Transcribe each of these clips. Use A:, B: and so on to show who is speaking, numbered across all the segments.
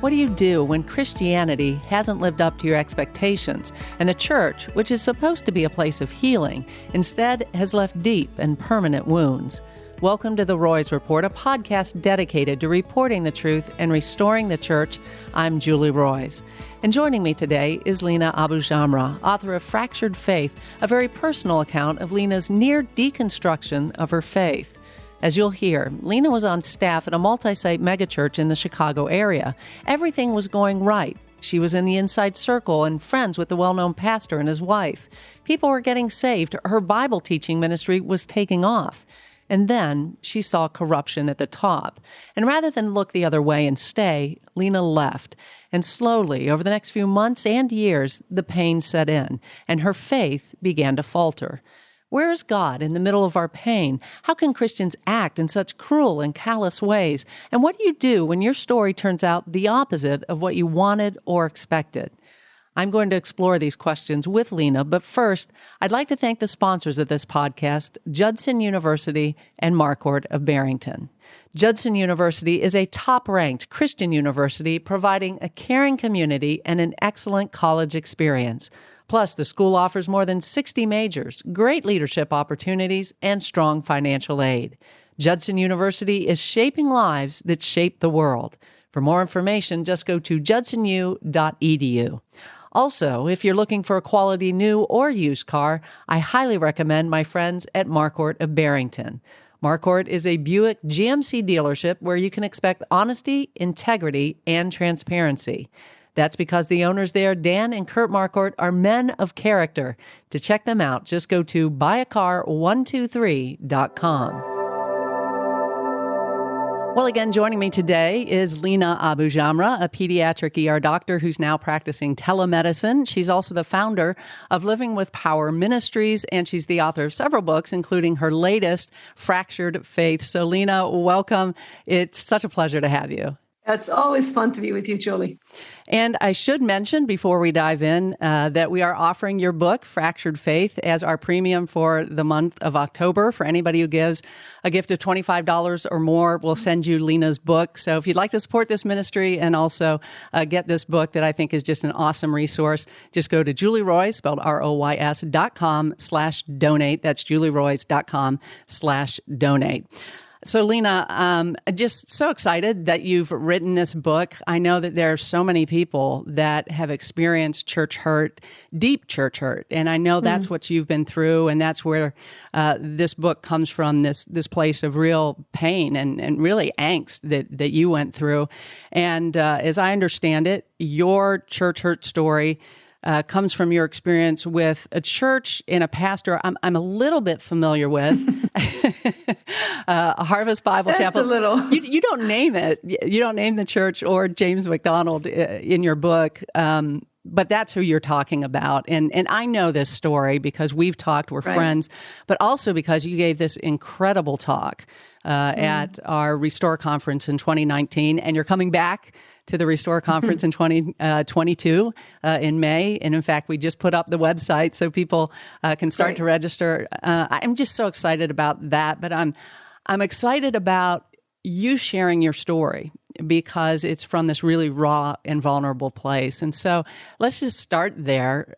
A: What do you do when Christianity hasn't lived up to your expectations and the church, which is supposed to be a place of healing, instead has left deep and permanent wounds? Welcome to The Roys Report, a podcast dedicated to reporting the truth and restoring the church. I'm Julie Roys. And joining me today is Lina Abu-Jamra, author of Fractured Faith, a very personal account of Lina's near deconstruction of her faith. As you'll hear, Lina was on staff at a multi-site megachurch in the Chicago area. Everything was going right. She was in the inside circle and friends with the well-known pastor and his wife. People were getting saved. Her Bible teaching ministry was taking off. And then she saw corruption at the top. And rather than look the other way and stay, Lina left. And slowly, over the next few months and years, the pain set in, and her faith began to falter. Where is God in the middle of our pain? How can Christians act in such cruel and callous ways? And what do you do when your story turns out the opposite of what you wanted or expected? I'm going to explore these questions with Lina, but first, I'd like to thank the sponsors of this podcast, Judson University and Marquardt of Barrington. Judson University is a top-ranked Christian university providing a caring community and an excellent college experience. Plus, the school offers more than 60 majors, great leadership opportunities, and strong financial aid. Judson University is shaping lives that shape the world. For more information, just go to judsonu.edu. Also, if you're looking for a quality new or used car, I highly recommend my friends at Marquardt of Barrington. Marquardt is a Buick GMC dealership where you can expect honesty, integrity, and transparency. That's because the owners there, Dan and Kurt Marquardt, are men of character. To check them out, just go to buyacar123.com. Well, again, joining me today is Lina Abu-Jamra, a pediatric ER doctor who's now practicing telemedicine. She's also the founder of Living with Power Ministries, and she's the author of several books, including her latest, Fractured Faith. So, Lina, welcome. It's such a pleasure to have you.
B: It's always fun to be with you, Julie.
A: And I should mention before we dive in that we are offering your book, Fractured Faith, as our premium for the month of October. For anybody who gives a gift of $25 or more, we'll send you Lina's book. So if you'd like to support this ministry and also get this book that I think is just an awesome resource, just go to julieroys, spelled ROYS.com/donate. That's julieroys.com/donate. So, Lina, just so excited that you've written this book. I know that there are so many people that have experienced church hurt, deep church hurt, and I know that's what you've been through, and that's where this book comes from, this place of real pain and really angst that you went through. And as I understand it, your church hurt story comes from your experience with a church and a pastor I'm a little bit familiar with, Harvest Bible
B: Just
A: Chapel.
B: A little.
A: You don't name it. You don't name the church or James McDonald in your book, but that's who you're talking about. And I know this story because we've talked, we're friends, but also because you gave this incredible talk at our Restore Conference in 2019, and you're coming back to the Restore Conference in 2022 in May. And in fact, we just put up the website so people can start to register. I'm just so excited about that, but I'm excited about you sharing your story because it's from this really raw and vulnerable place. And so let's just start there.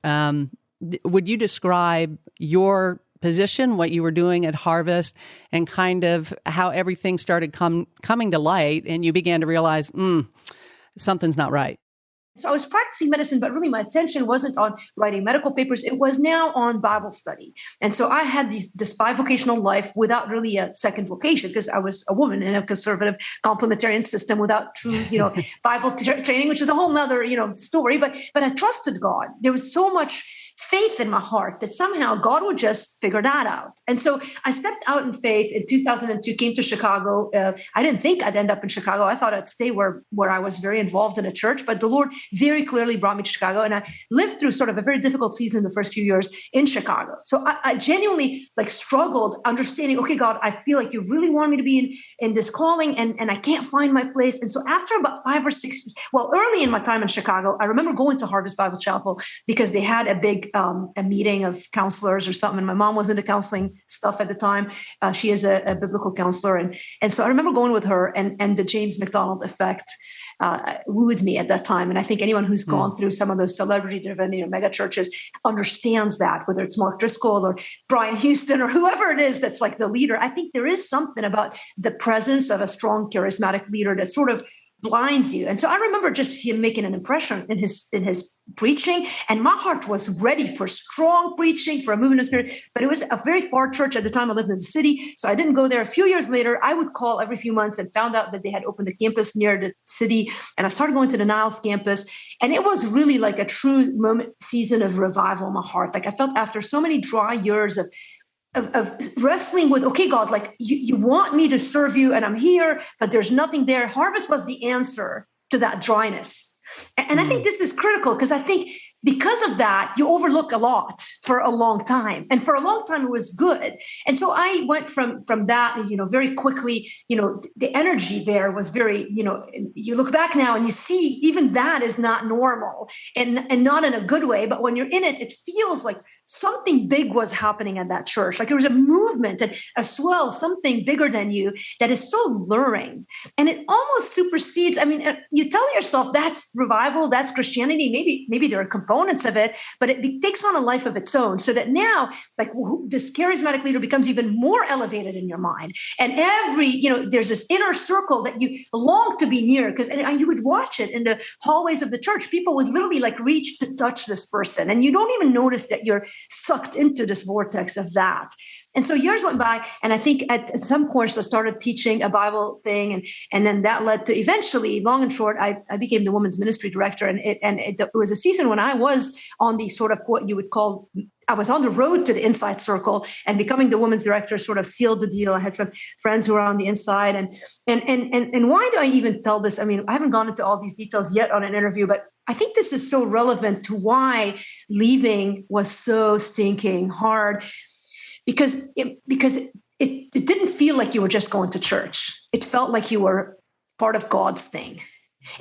A: Would you describe your position, what you were doing at Harvest, and kind of how everything started coming to light and you began to realize, something's not right?
B: So I was practicing medicine, but really my attention wasn't on writing medical papers. It was now on Bible study. And so I had this bivocational life without really a second vocation because I was a woman in a conservative complementarian system without true, Bible training, which is a whole nother, story. But I trusted God. There was so much faith in my heart that somehow God would just figure that out. And so I stepped out in faith in 2002, came to Chicago. I didn't think I'd end up in Chicago. I thought I'd stay where I was very involved in a church, but the Lord very clearly brought me to Chicago. And I lived through sort of a very difficult season the first few years in Chicago. So I genuinely struggled understanding, okay, God, I feel like you really want me to be in this calling and I can't find my place. And so after about 5 or 6, early in my time in Chicago, I remember going to Harvest Bible Chapel because they had a big big a meeting of counselors or something. And my mom was into counseling stuff at the time. She is a biblical counselor. And so I remember going with her, and the James McDonald effect wooed me at that time. And I think anyone who's gone through some of those celebrity-driven, mega churches understands that, whether it's Mark Driscoll or Brian Houston or whoever it is that's like the leader. I think there is something about the presence of a strong, charismatic leader that sort of blinds you. And so I remember just him making an impression in his preaching, and my heart was ready for strong preaching, for a movement of spirit. But it was a very far church at the time. I lived in the city, so I didn't go there. A few years later, I would call every few months and found out that they had opened a campus near the city, and I started going to the Niles campus, and it was really like a true season of revival in my heart. Like I felt after so many dry years of wrestling with, okay, God, like you want me to serve you and I'm here, but there's nothing there. Harvest was the answer to that dryness. And I think this is critical, because I think because of that, you overlook a lot for a long time. And for a long time, it was good. And so I went from that, very quickly, the energy there was very, you look back now and you see even that is not normal and not in a good way. But when you're in it, it feels like something big was happening at that church. Like there was a movement and a swell, something bigger than you that is so luring. And it almost supersedes. I mean, you tell yourself that's revival, that's Christianity. Maybe there are components of it, but it takes on a life of its own, so that now, like, this charismatic leader becomes even more elevated in your mind. And there's this inner circle that you long to be near, because you would watch it in the hallways of the church. People would literally like reach to touch this person, and you don't even notice that you're sucked into this vortex of that. And so years went by, and I think at some course I started teaching a Bible thing, and then that led to eventually, long and short, I became the women's ministry director, and it was a season when I was on the sort of what you would call, I was on the road to the inside circle, and becoming the women's director sort of sealed the deal. I had some friends who were on the inside, and why do I even tell this? I mean, I haven't gone into all these details yet on an interview, but I think this is so relevant to why leaving was so stinking hard. Because it didn't feel like you were just going to church. It felt like you were part of God's thing.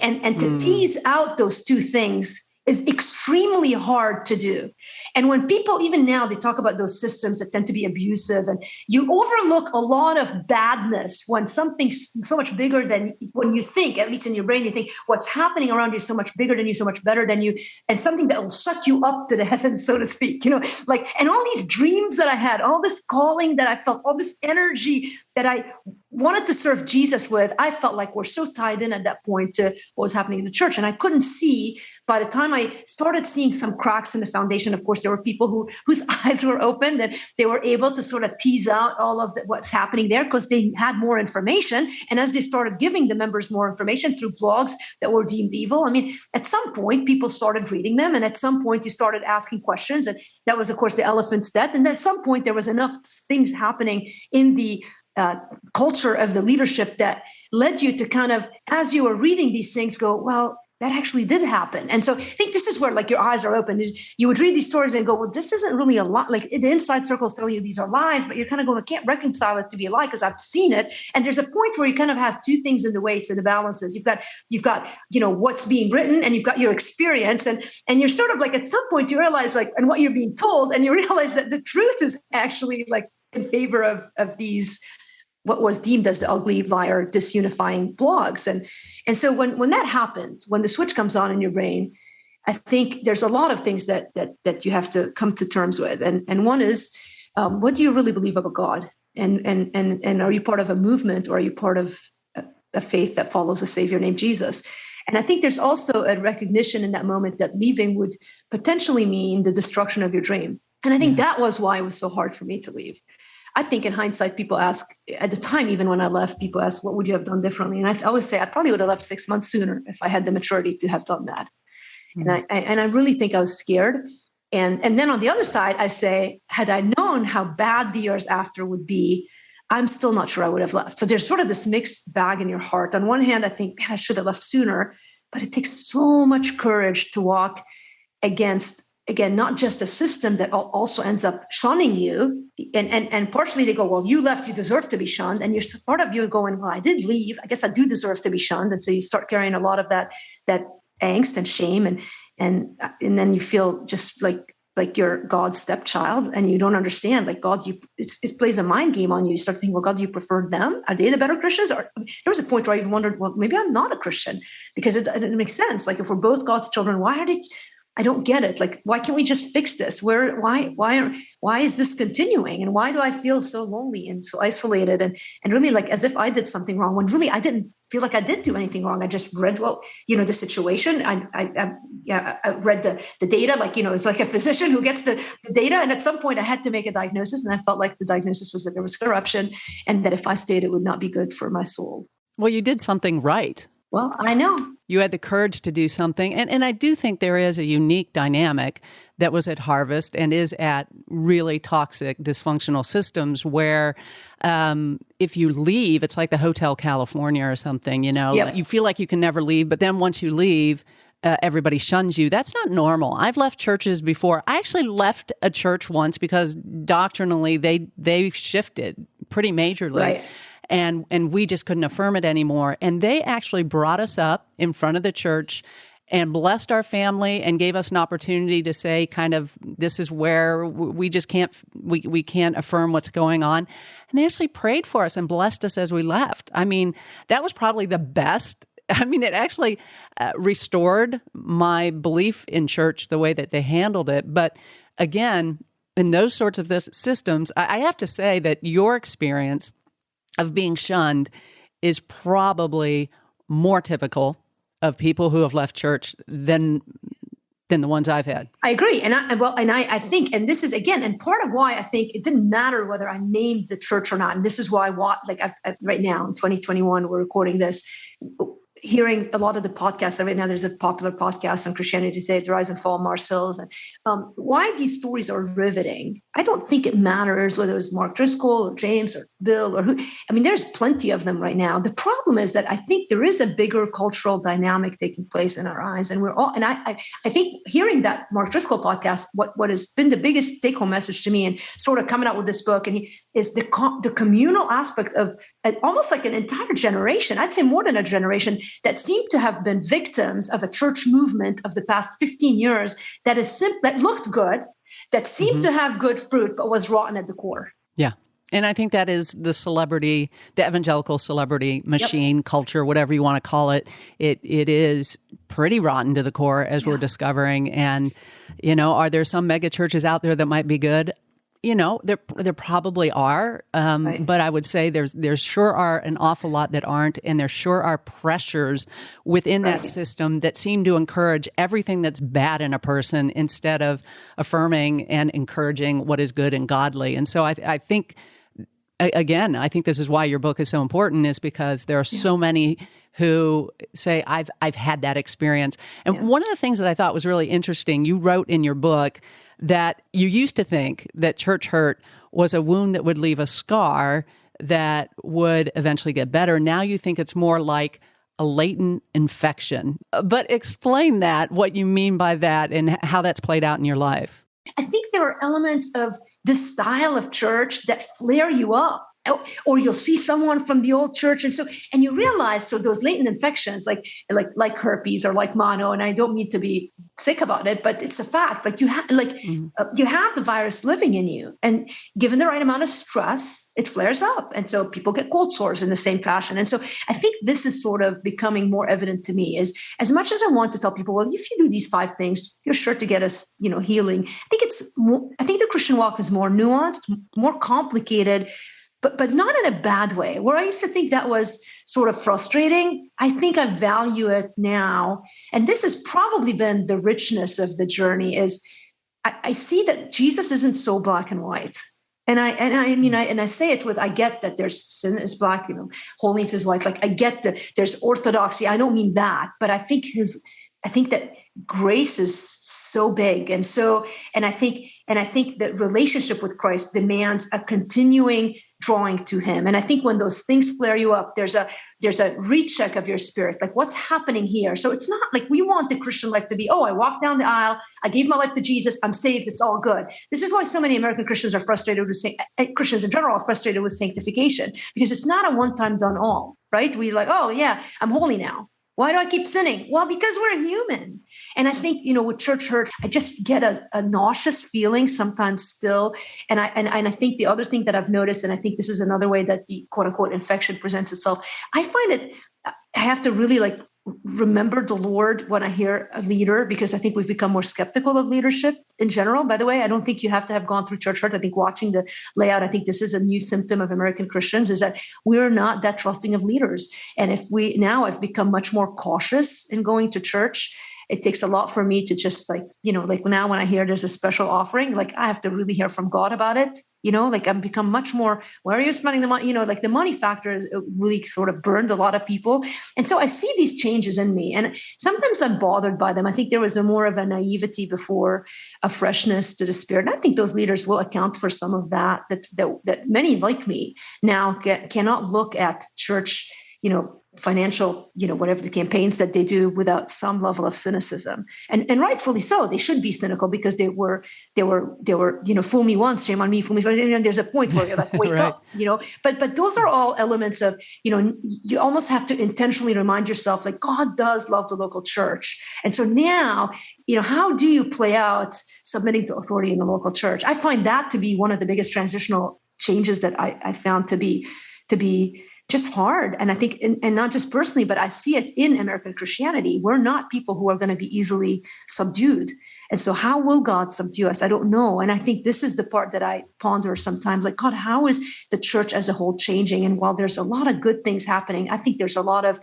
B: And to tease out those two things is extremely hard to do. And when people, even now, they talk about those systems that tend to be abusive, and you overlook a lot of badness when something's so much bigger than, when you think, at least in your brain, you think what's happening around you is so much bigger than you, so much better than you, and something that will suck you up to the heavens, so to speak, and all these dreams that I had, all this calling that I felt, all this energy that I wanted to serve Jesus with, I felt like we're so tied in at that point to what was happening in the church. And I couldn't see, by the time I started seeing some cracks in the foundation, of course, there were people whose eyes were opened, and they were able to sort of tease out all of what's happening there because they had more information. And as they started giving the members more information through blogs that were deemed evil, I mean, at some point, people started reading them. And at some point, you started asking questions. And that was, of course, the elephant's death. And at some point, there was enough things happening in the culture of the leadership that led you to kind of, as you were reading these things, go, well, that actually did happen. And so I think this is where like your eyes are open, is you would read these stories and go, well, this isn't really a lie. Like the inside circles tell you these are lies, but you're kind of going, I can't reconcile it to be a lie because I've seen it. And there's a point where you kind of have two things in the weights and the balances. You've got, what's being written, and you've got your experience. And you're sort of like, at some point you realize like, and what you're being told, and you realize that the truth is actually like in favor of these, what was deemed as the ugly, liar, disunifying blogs. And so when that happens, when the switch comes on in your brain, I think there's a lot of things that you have to come to terms with. And one is, what do you really believe about God? And are you part of a movement, or are you part of a faith that follows a savior named Jesus? And I think there's also a recognition in that moment that leaving would potentially mean the destruction of your dream. And I think that was why it was so hard for me to leave. I think in hindsight, people ask, at the time, even when I left, people ask, what would you have done differently? And I always say, I probably would have left 6 months sooner if I had the maturity to have done that. Mm-hmm. And I really think I was scared. And then on the other side, I say, had I known how bad the years after would be, I'm still not sure I would have left. So there's sort of this mixed bag in your heart. On one hand, I think, man, I should have left sooner, but it takes so much courage to walk against, again, not just a system that also ends up shunning you. And partially they go, well, you left, you deserve to be shunned. And you're part of you going, well, I did leave. I guess I do deserve to be shunned. And so you start carrying a lot of that angst and shame. And then you feel just like like you're God's stepchild and you don't understand, like God, it plays a mind game on you. You start thinking, well, God, do you prefer them? Are they the better Christians? Or there was a point where I even wondered, well, maybe I'm not a Christian, because it makes sense. Like if we're both God's children, I don't get it. Like, why can't we just fix this? Why is this continuing? And why do I feel so lonely and so isolated and really like as if I did something wrong, when really I didn't feel like I did do anything wrong. I just read, the situation. I read the data, like, it's like a physician who gets the data. And at some point I had to make a diagnosis, and I felt like the diagnosis was that there was corruption and that if I stayed, it would not be good for my soul.
A: Well, you did something right.
B: Well, I know.
A: You had the courage to do something. And I do think there is a unique dynamic that was at Harvest and is at really toxic, dysfunctional systems where if you leave, it's like the Hotel California or something,
B: Yep.
A: You feel like you can never leave. But then once you leave, everybody shuns you. That's not normal. I've left churches before. I actually left a church once because doctrinally they shifted pretty majorly.
B: Right.
A: And we just couldn't affirm it anymore. And they actually brought us up in front of the church and blessed our family and gave us an opportunity to say kind of, this is where we just can't affirm what's going on. And they actually prayed for us and blessed us as we left. I mean, that was probably the best. I mean, it actually restored my belief in church, the way that they handled it. But again, in those sorts of systems, I have to say that your experience of being shunned is probably more typical of people who have left church than the ones I've had.
B: I agree. And I think, and this is again, and part of why I think it didn't matter whether I named the church or not. And this is why, right now in 2021, we're recording this, hearing a lot of the podcasts. Right now, there's a popular podcast on Christianity Today, The Rise and Fall of Mars Hills. And why these stories are riveting, I don't think it matters whether it was Mark Driscoll or James or Bill or who. I mean, there's plenty of them right now. The problem is that I think there is a bigger cultural dynamic taking place in our eyes. And I think hearing that Mark Driscoll podcast, what has been the biggest take-home message to me and sort of coming out with this book, and is the communal aspect of almost like an entire generation, I'd say more than a generation, that seem to have been victims of a church movement of the past 15 years that looked good, that seemed to have good fruit, but was rotten at the core.
A: Yeah. And I think that is the evangelical celebrity machine culture, whatever you want to call it. It is pretty rotten to the core, as we're discovering. And, are there some mega churches out there that might be good? There probably are, right. But I would say there sure are an awful lot that aren't, and there sure are pressures within that system that seem to encourage everything that's bad in a person instead of affirming and encouraging what is good and godly. And so I think, again, I think this is why your book is so important, is because there are so many who say, I've had that experience. And one of the things that I thought was really interesting, you wrote in your book that you used to think that church hurt was a wound that would leave a scar that would eventually get better. Now you think it's more like a latent infection. But explain that, what you mean by that, and how that's played out in your life.
B: I think there are elements of this style of church that flare you up. Or you'll see someone from the old church, and you realize, so those latent infections, like herpes or like mono, and I don't mean to be sick about it, but it's a fact. Like you have the virus living in you, and given the right amount of stress, it flares up, and so people get cold sores in the same fashion. And so I think this is sort of becoming more evident to me. Is as much as I want to tell people, well, if you do these 5 things, you're sure to get us, healing. I think the Christian walk is more nuanced, more complicated. But not in a bad way. Where I used to think that was sort of frustrating, I think I value it now. And this has probably been the richness of the journey, is I see that Jesus isn't so black and white. And I say it with, I get that there's sin is black, holiness is white. Like I get that there's orthodoxy. I don't mean that, but I think that grace is so big. And I think that relationship with Christ demands a continuing drawing to him. And I think when those things flare you up, there's a recheck of your spirit, like what's happening here. So it's not like we want the Christian life to be, I walked down the aisle, I gave my life to Jesus, I'm saved, it's all good. This is why so many American Christians are frustrated with Christians in general are frustrated with sanctification, because it's not a one-time done all, right? We like, I'm holy now. Why do I keep sinning? Well, because we're human. And I think, with church hurt, I just get a nauseous feeling sometimes still. And I think the other thing that I've noticed, and I think this is another way that the quote unquote infection presents itself, I find it, I have to really remember the Lord when I hear a leader, because I think we've become more skeptical of leadership in general. By the way, I don't think you have to have gone through church hurt. I think watching the layout, I think this is a new symptom of American Christians, is that we're not that trusting of leaders. And if we now have become much more cautious in going to church, it takes a lot for me to just now when I hear there's a special offering, I have to really hear from God about it. I've become much more, where are you spending the money? The money factor is really sort of burned a lot of people. And so I see these changes in me, and sometimes I'm bothered by them. I think there was more of a naivety before, a freshness to the spirit. And I think those leaders will account for some of that many like me now cannot look at church, financial, whatever the campaigns that they do without some level of cynicism, and rightfully so. They should be cynical because they were, fool me once, shame on me, fool me. And there's a point where you're like, wake
A: right.
B: up, but those are all elements of, you almost have to intentionally remind yourself, God does love the local church. And so now, how do you play out submitting to authority in the local church? I find that to be one of the biggest transitional changes that I found to be just hard. And I think, and not just personally, but I see it in American Christianity. We're not people who are going to be easily subdued. And so how will God subdue us? I don't know. And I think this is the part that I ponder sometimes, God, how is the church as a whole changing? And while there's a lot of good things happening, I think there's a lot of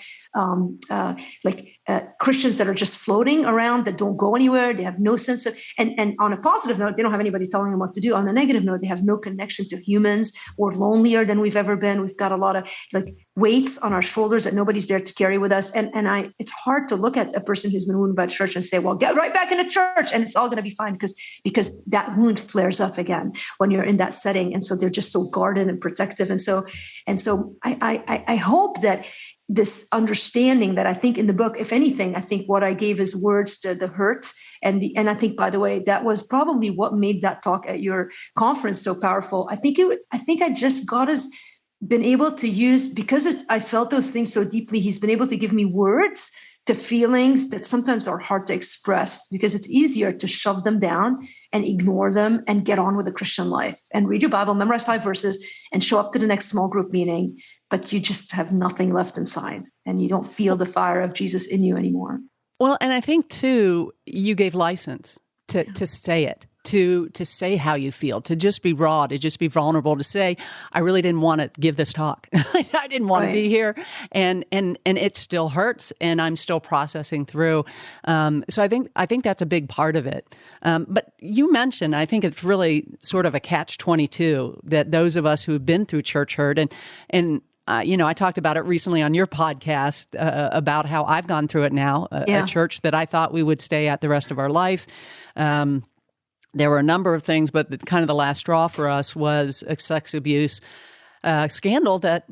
B: Christians that are just floating around, that don't go anywhere. They have no sense of, and on a positive note, they don't have anybody telling them what to do. On a negative note, they have no connection to humans. We're lonelier than we've ever been. We've got a lot of weights on our shoulders that nobody's there to carry with us. And it's hard to look at a person who's been wounded by the church and say, well, get right back into church and it's all going to be fine, because that wound flares up again when you're in that setting. And so they're just so guarded and protective. And so I hope that this understanding that I think in the book, if anything, I think what I gave is words to the hurt. And I think, by the way, that was probably what made that talk at your conference so powerful. I think God has been able to use, because I felt those things so deeply, he's been able to give me words to feelings that sometimes are hard to express, because it's easier to shove them down and ignore them and get on with the Christian life and read your Bible, memorize 5 verses, and show up to the next small group meeting. But you just have nothing left inside and you don't feel the fire of Jesus in you anymore.
A: Well, and I think too, you gave license to say it, to say how you feel, to just be raw, to just be vulnerable, to say, I really didn't want to give this talk. I didn't want to be here. And it still hurts, and I'm still processing through. So I think that's a big part of it. But you mentioned, I think it's really sort of a catch-22, that those of us who've been through church hurt, and I talked about it recently on your podcast about how I've gone through it now, a church that I thought we would stay at the rest of our life. There were a number of things, but the last straw for us was a sex abuse scandal that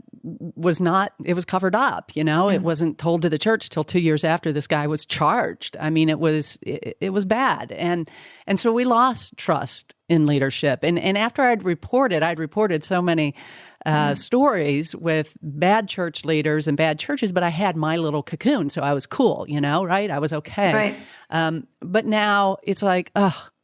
A: was covered up. It wasn't told to the church till 2 years after this guy was charged. I mean, it was bad. And so we lost trust in leadership. And after I'd reported so many stories with bad church leaders and bad churches, but I had my little cocoon. So I was cool, right? I was okay. Right. But now it's like,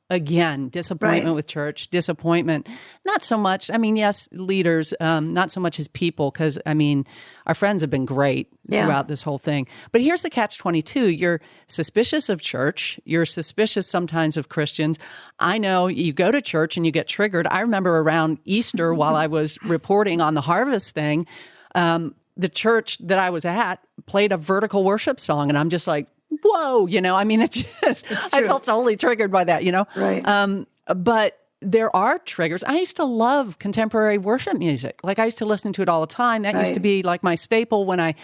A: again, disappointment with church, disappointment, not so much. I mean, yes, leaders, not so much as people, because, our friends have been great throughout this whole thing. But here's the catch-22. You're suspicious of church. You're suspicious sometimes of Christians. I know you go to church and you get triggered. I remember around Easter while I was reporting on the harvest thing, the church that I was at played a vertical worship song, and I'm just like, whoa, I felt totally triggered by that, Right. But there are triggers. I used to love contemporary worship music. I used to listen to it all the time. That used to be my staple when I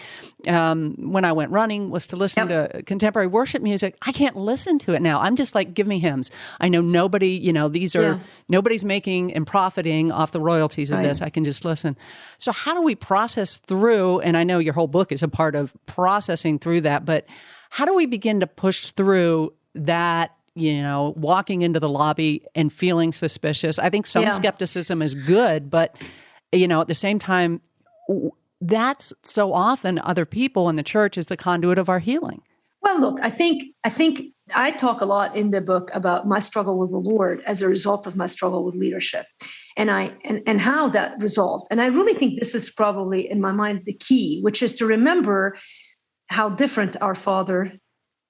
A: went running, was to listen to contemporary worship music. I can't listen to it now. I'm just give me hymns. I know nobody, nobody's making and profiting off the royalties of this. I can just listen. So how do we process through, and I know your whole book is a part of processing through that, but how do we begin to push through that, walking into the lobby and feeling suspicious? I think some skepticism is good, but, at the same time, that's so often other people in the church is the conduit of our healing.
B: Well, look, I think I talk a lot in the book about my struggle with the Lord as a result of my struggle with leadership, and how that resolved. And I really think this is probably, in my mind, the key, which is to remember how different our Father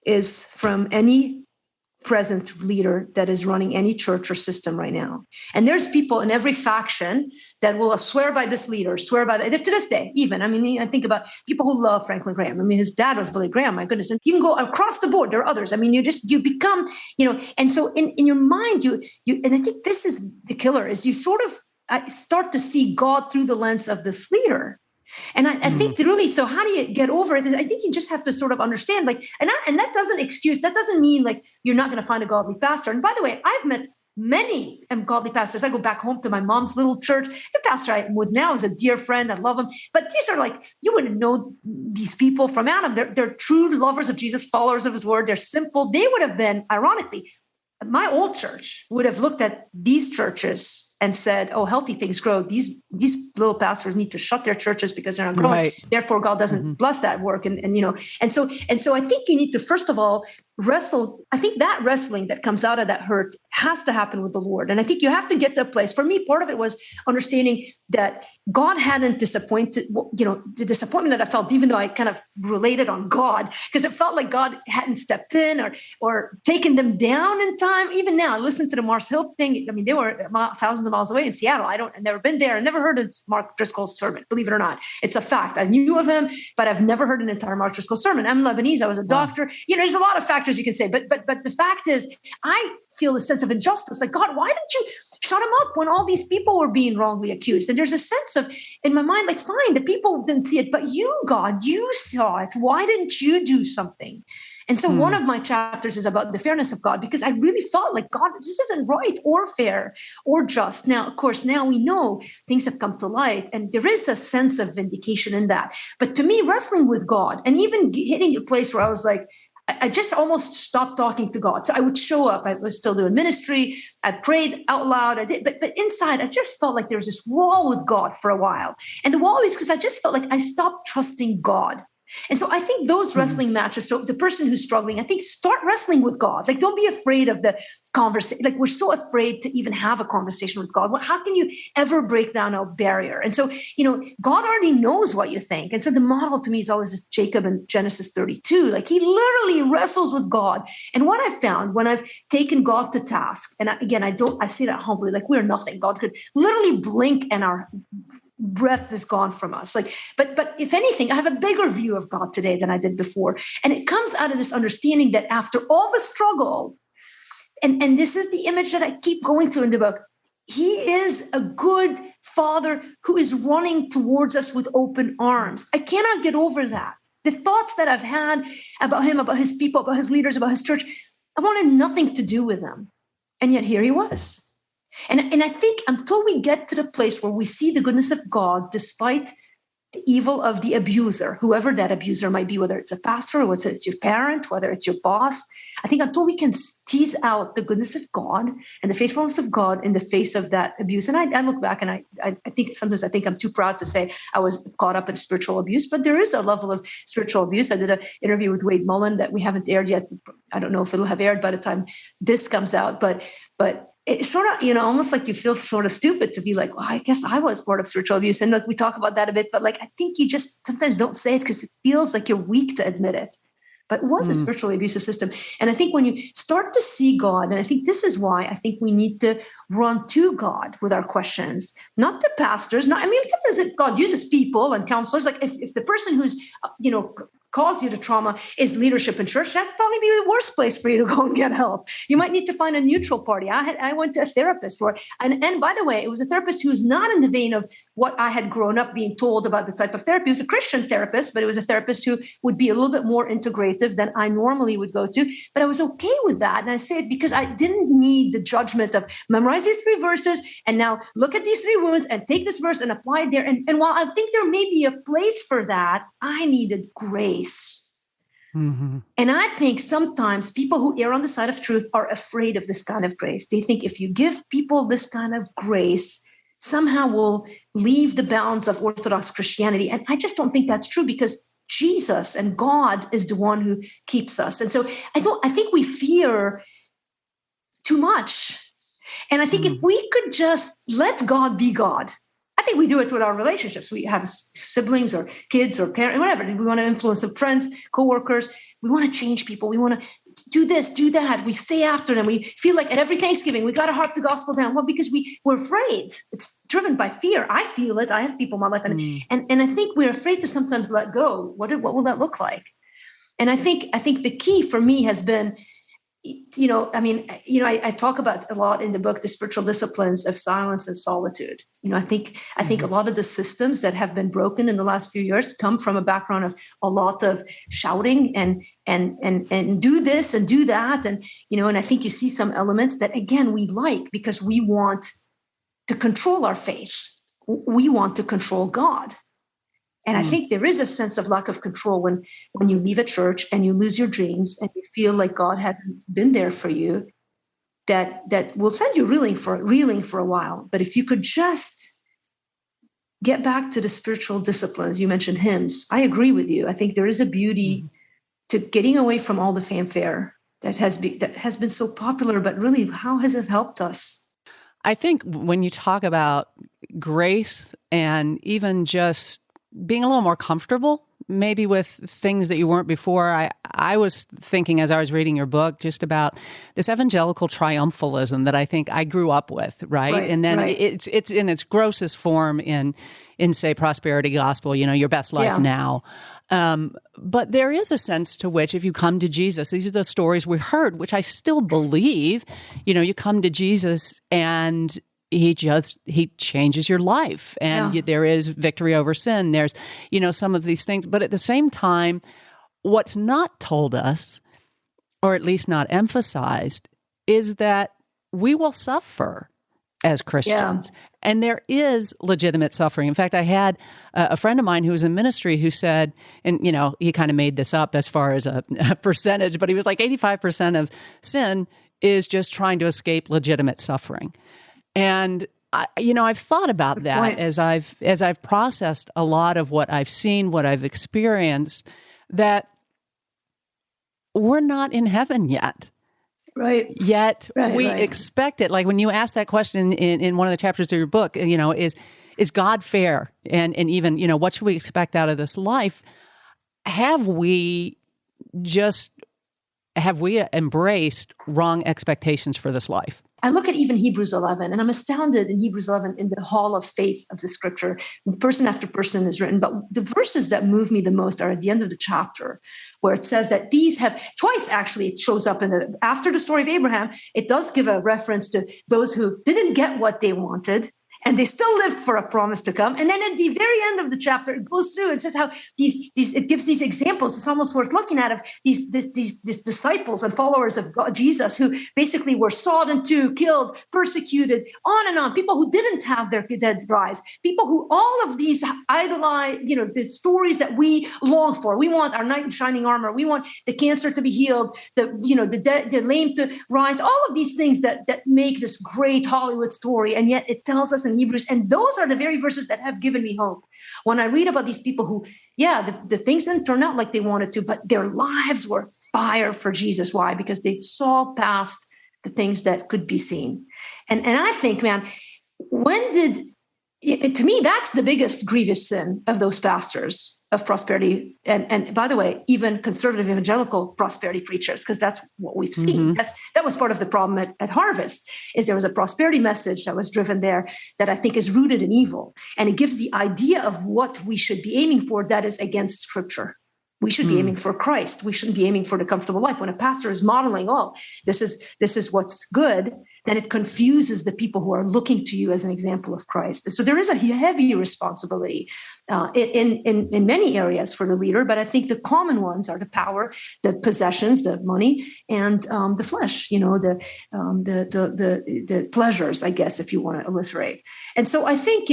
B: is from any present leader that is running any church or system right now. And there's people in every faction that will swear by this leader, swear by that, to this day, even. I mean, I think about people who love Franklin Graham. I mean, his dad was Billy Graham, my goodness. And you can go across the board. There are others. I mean, you become, and so in your mind, you, and I think this is the killer, is you sort of start to see God through the lens of this leader. And I think really, so how do you get over it? I think you just have to sort of understand, and that doesn't mean like you're not going to find a godly pastor. And by the way, I've met many godly pastors. I go back home to my mom's little church. The pastor I'm with now is a dear friend. I love him. But these are like, you wouldn't know these people from Adam. They're true lovers of Jesus, followers of his word. They're simple. They would have been, ironically, my old church would have looked at these churches and said, "Oh, healthy things grow. These little pastors need to shut their churches because they're not growing.
A: Right.
B: Therefore, God doesn't bless that work." And so I think you need to first of all wrestle. I think that wrestling that comes out of that hurt has to happen with the Lord. And I think you have to get to a place. For me, part of it was understanding that God hadn't disappointed. The disappointment that I felt, even though I kind of related on God, because it felt like God hadn't stepped in or taken them down in time. Even now, I listened to the Mars Hill thing. I mean, they were thousands of miles away in Seattle. I've never been there. I never heard of Mark Driscoll's sermon, believe it or not. It's a fact. I knew of him, but I've never heard an entire Mark Driscoll sermon. I'm Lebanese. I was a doctor. Wow. There's a lot of factors you can say, but the fact is, I feel a sense of injustice. Like, God, why didn't you shut him up when all these people were being wrongly accused? And there's a sense of, in my mind, like, fine, the people didn't see it, but you, God, you saw it. Why didn't you do something? And so one of my chapters is about the fairness of God, because I really felt like, God, this isn't right or fair or just. Now, of course, now we know things have come to light, and there is a sense of vindication in that. But to me, wrestling with God and even hitting a place where I was like, I just almost stopped talking to God. So I would show up. I was still doing ministry. I prayed out loud. I did, but inside, I just felt like there was this wall with God for a while. And the wall is because I just felt like I stopped trusting God. And so I think those wrestling matches, so the person who's struggling, I think start wrestling with God. Like, don't be afraid of the conversation. Like, we're so afraid to even have a conversation with God. Well, how can you ever break down a barrier? And so, God already knows what you think. And so the model to me is always this Jacob in Genesis 32. Like, he literally wrestles with God. And what I found when I've taken God to task, and I say that humbly, like, we're nothing. God could literally blink and our breath is gone from us. Like, but if anything, I have a bigger view of God today than I did before. And it comes out of this understanding that after all the struggle, and this is the image that I keep going to in the book, he is a good father who is running towards us with open arms. I cannot get over that. The thoughts that I've had about him, about his people, about his leaders, about his church, I wanted nothing to do with them. And yet here he was. And I think until we get to the place where we see the goodness of God, despite the evil of the abuser, whoever that abuser might be, whether it's a pastor, whether it's your parent, whether it's your boss, I think until we can tease out the goodness of God and the faithfulness of God in the face of that abuse. And I look back and I think sometimes I think I'm too proud to say I was caught up in spiritual abuse, but there is a level of spiritual abuse. I did an interview with Wade Mullen that we haven't aired yet. I don't know if it'll have aired by the time this comes out, but it's sort of, almost like you feel sort of stupid to be like, well, I guess I was part of spiritual abuse. And like, we talk about that a bit, but like, I think you just sometimes don't say it because it feels like you're weak to admit it. But it was a spiritually abusive system. And I think when you start to see God, and I think this is why I think we need to run to God with our questions, not to pastors. Sometimes God uses people and counselors. Like if the person who's, caused you the trauma is leadership in church, that'd probably be the worst place for you to go and get help. You might need to find a neutral party. I went to a therapist and by the way, it was a therapist who's not in the vein of what I had grown up being told about the type of therapy. It was a Christian therapist, but it was a therapist who would be a little bit more integrative than I normally would go to. But I was okay with that. And I say it because I didn't need the judgment of memorize these 3 verses and now look at these 3 wounds and take this verse and apply it there. And while I think there may be a place for that, I needed grace. Mm-hmm. And I think sometimes people who err on the side of truth are afraid of this kind of grace. They think if you give people this kind of grace, somehow we'll leave the bounds of Orthodox Christianity. And I just don't think that's true, because Jesus and God is the one who keeps us. And so I think we fear too much. And I think if we could just let God be God, I think we do it with our relationships. We have siblings or kids or parents, whatever. We want to influence some friends, coworkers. We want to change people. We want to do this, do that. We stay after them. We feel like at every Thanksgiving, we got to harp the gospel down. Well, because we're afraid. It's driven by fear. I feel it. I have people in my life. And I think we're afraid to sometimes let go. What will that look like? And I think the key for me has been, I talk about a lot in the book, the spiritual disciplines of silence and solitude. I think a lot of the systems that have been broken in the last few years come from a background of a lot of shouting and do this and do that. And I think you see some elements that, again, we like because we want to control our faith. We want to control God. And I think there is a sense of lack of control when you leave a church and you lose your dreams and you feel like God hasn't been there for you, that will send you reeling for a while. But if you could just get back to the spiritual disciplines, you mentioned hymns. I agree with you. I think there is a beauty to getting away from all the fanfare that has been so popular, but really, how has it helped us?
A: I think when you talk about grace and even just being a little more comfortable, maybe with things that you weren't before. I was thinking as I was reading your book just about this evangelical triumphalism that I think I grew up with, right? And then it's in its grossest form in say prosperity gospel, your best life now. But there is a sense to which if you come to Jesus, these are the stories we heard, which I still believe, you come to Jesus and he changes your life, and there is victory over sin. There's, some of these things. But at the same time, what's not told us, or at least not emphasized, is that we will suffer as Christians. And there is legitimate suffering. In fact, I had a friend of mine who was in ministry who said, and, he kind of made this up as far as a percentage, but he was like 85% of sin is just trying to escape legitimate suffering. And I've thought about that as I've processed a lot of what I've seen, what I've experienced, that we're not in heaven yet.
B: Right.
A: Yet we expect it. Like when you ask that question in one of the chapters of your book, is God fair? And even, what should we expect out of this life? Have we embraced wrong expectations for this life?
B: I look at even Hebrews 11, and I'm astounded in Hebrews 11 in the hall of faith of the scripture. Person after person is written, but the verses that move me the most are at the end of the chapter, where it says that these have twice actually it shows up after the story of Abraham. It does give a reference to those who didn't get what they wanted, and they still lived for a promise to come. And then at the very end of the chapter, it goes through and says how it gives these examples. It's almost worth looking at of these disciples and followers of God, Jesus, who basically were sawed in two, killed, persecuted, on and on. People who didn't have their dead rise. People who all of these idolize, the stories that we long for. We want our knight in shining armor. We want the cancer to be healed, the lame to rise. All of these things that make this great Hollywood story, and yet it tells us in Hebrews, and those are the very verses that have given me hope. When I read about these people who, the things didn't turn out like they wanted to, but their lives were fire for Jesus. Why? Because they saw past the things that could be seen. And I think, man, to me, that's the biggest grievous sin of those pastors of prosperity. And by the way, even conservative evangelical prosperity preachers, because that's what we've seen. That was part of the problem at Harvest, is there was a prosperity message that was driven there that I think is rooted in evil. And it gives the idea of what we should be aiming for that is against scripture. We should be aiming for Christ. We shouldn't be aiming for the comfortable life. When a pastor is modeling, this is what's good, then it confuses the people who are looking to you as an example of Christ. So there is a heavy responsibility in many areas for the leader, but I think the common ones are the power, the possessions, the money, and the flesh. The pleasures, I guess, if you want to alliterate. And so I think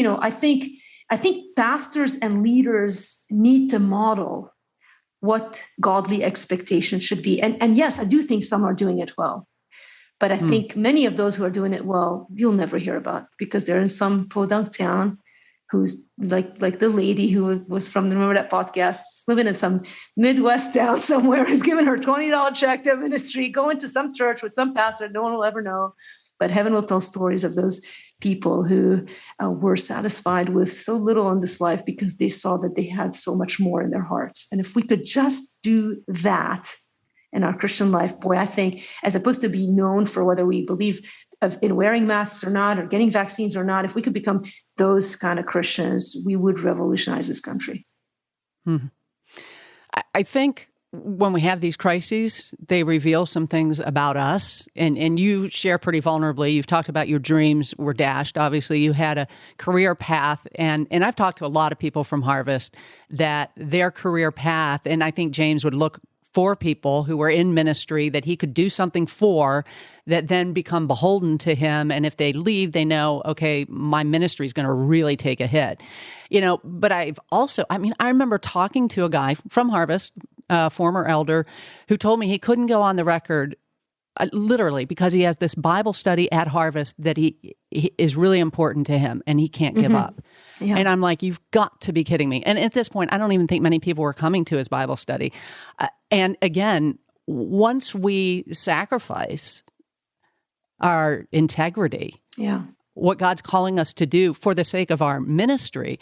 B: pastors and leaders need to model what godly expectations should be. And yes, I do think some are doing it well. But I think many of those who are doing it well, you'll never hear about because they're in some podunk town who's like the lady who was from, remember that podcast, living in some Midwest town somewhere, who's given her $20 check to ministry, going to some church with some pastor no one will ever know. But heaven will tell stories of those people who were satisfied with so little in this life because they saw that they had so much more in their hearts. And if we could just do that in our Christian life, boy, I think, as opposed to be known for whether we believe in wearing masks or not, or getting vaccines or not, if we could become those kind of Christians, we would revolutionize this country.
A: I think when we have these crises, they reveal some things about us. And you share pretty vulnerably. You've talked about your dreams were dashed. Obviously, you had a career path. And I've talked to a lot of people from Harvest that their career path, and I think James would look for people who were in ministry that he could do something for that then become beholden to him. And if they leave, they know, okay, my ministry is going to really take a hit. But I remember talking to a guy from Harvest, former elder, who told me he couldn't go on the record literally because he has this Bible study at Harvest that he is really important to him and he can't give up. Yeah. And I'm like, you've got to be kidding me. And at this point, I don't even think many people were coming to his Bible study. And again, once we sacrifice our integrity, what God's calling us to do for the sake of our ministry,